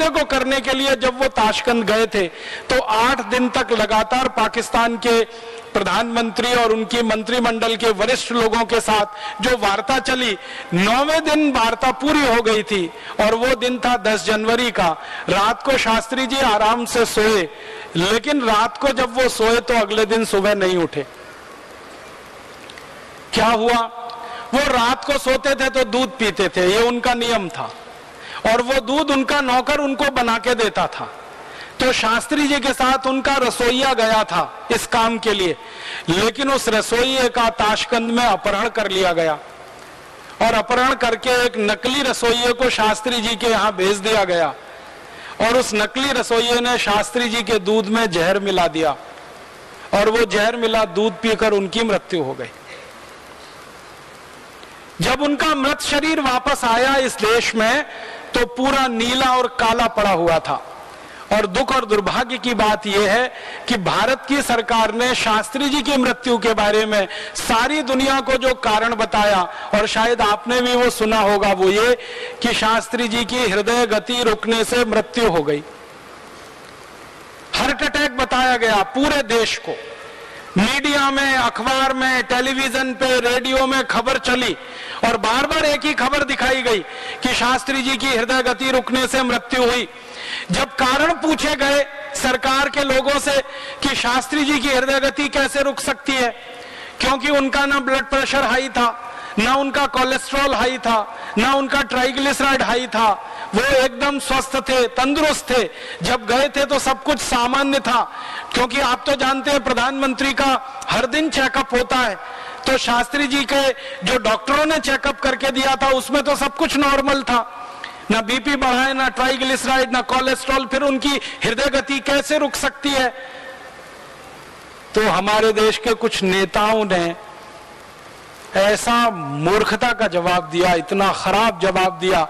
को करने के लिए जब वो ताशकंद गए थे तो 8 दिन तक लगातार पाकिस्तान के प्रधानमंत्री और उनकी मंत्रिमंडल के वरिष्ठ लोगों के साथ जो वार्ता चली, 9वें दिन वार्ता पूरी हो गई थी और वो दिन था 10 जनवरी का। रात को शास्त्री जी आराम से सोए, लेकिन रात को जब वो सोए तो अगले दिन सुबह नहीं उठे। क्या हुआ? वो रात को सोते थे तो दूध पीते थे, ये उनका नियम था, और वो दूध उनका नौकर उनको बना के देता था। तो शास्त्री जी के साथ उनका रसोइया गया था इस काम के लिए, लेकिन उस रसोइये का ताशकंद में अपहरण कर लिया गया और अपहरण करके एक नकली रसोइये को शास्त्री जी के यहाँ भेज दिया गया और उस नकली रसोइये ने शास्त्री जी के दूध में जहर मिला दिया और वो जहर मिला दूध पीकर उनकी मृत्यु हो गई। जब उनका मृत शरीर वापस आया इस देश में तो पूरा नीला और काला पड़ा हुआ था। और दुख और दुर्भाग्य की बात यह है कि भारत की सरकार ने शास्त्री जी की मृत्यु के बारे में सारी दुनिया को जो कारण बताया, और शायद आपने भी वो सुना होगा, वो ये कि शास्त्री जी की हृदय गति रुकने से मृत्यु हो गई। हार्ट अटैक बताया गया पूरे देश को, मीडिया में, अखबार में, टेलीविजन पे, रेडियो में खबर चली और बार बार एक ही खबर दिखाई गई कि शास्त्री जी की हृदय गति रुकने से मृत्यु हुई। जब कारण पूछे गए सरकार के लोगों से कि शास्त्री जी की हृदय गति कैसे रुक सकती है, क्योंकि उनका ना ब्लड प्रेशर हाई था, ना उनका कोलेस्ट्रॉल हाई था, ना उनका ट्राइग्लिसराइड हाई था, वो एकदम स्वस्थ थे, तंदुरुस्त थे। जब गए थे तो सब कुछ सामान्य था, क्योंकि आप तो जानते हैं प्रधानमंत्री का हर दिन चेकअप होता है। तो शास्त्री जी के जो डॉक्टरों ने चेकअप करके दिया था उसमें तो सब कुछ नॉर्मल था, ना बीपी बढ़ा है, ना ट्राइग्लिसराइड, ना कोलेस्ट्रॉल, फिर उनकी हृदय गति कैसे रुक सकती है? तो हमारे देश के कुछ नेताओं ने ऐसा मूर्खता का जवाब दिया, इतना खराब जवाब दिया।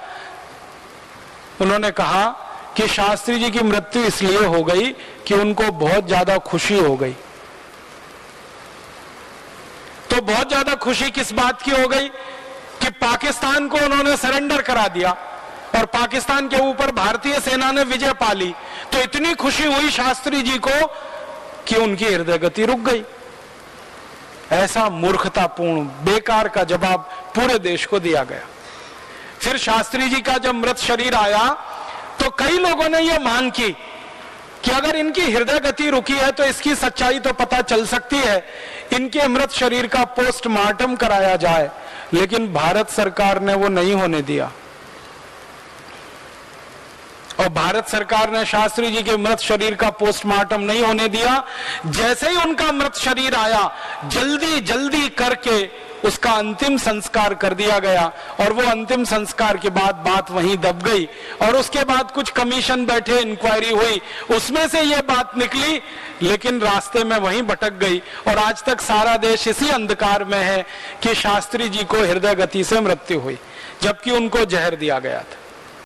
उन्होंने कहा कि शास्त्री जी की मृत्यु इसलिए हो गई कि उनको बहुत ज्यादा खुशी हो गई। तो बहुत ज्यादा खुशी किस बात की हो गई कि पाकिस्तान को उन्होंने सरेंडर करा दिया और पाकिस्तान के ऊपर भारतीय सेना ने विजय पा ली। तो इतनी खुशी हुई शास्त्री जी को कि उनकी हृदय गति रुक गई। ऐसा मूर्खतापूर्ण, बेकार का जवाब पूरे देश को दिया गया। फिर शास्त्री जी का जब मृत शरीर आया तो कई लोगों ने यह मांग की कि अगर इनकी हृदय गति रुकी है तो इसकी सच्चाई तो पता चल सकती है, इनके मृत शरीर का पोस्टमार्टम कराया जाए। लेकिन भारत सरकार ने वो नहीं होने दिया और भारत सरकार ने शास्त्री जी के मृत शरीर का पोस्टमार्टम नहीं होने दिया। जैसे ही उनका मृत शरीर आया, जल्दी जल्दी करके उसका अंतिम संस्कार कर दिया गया और वो अंतिम संस्कार के बाद बात वहीं दब गई। और उसके बाद कुछ कमीशन बैठे, इंक्वायरी हुई, उसमें से ये बात निकली, लेकिन रास्ते में वहीं भटक गई और आज तक सारा देश इसी अंधकार में है कि शास्त्री जी को हृदय गति से मृत्यु हुई, जबकि उनको जहर दिया गया था।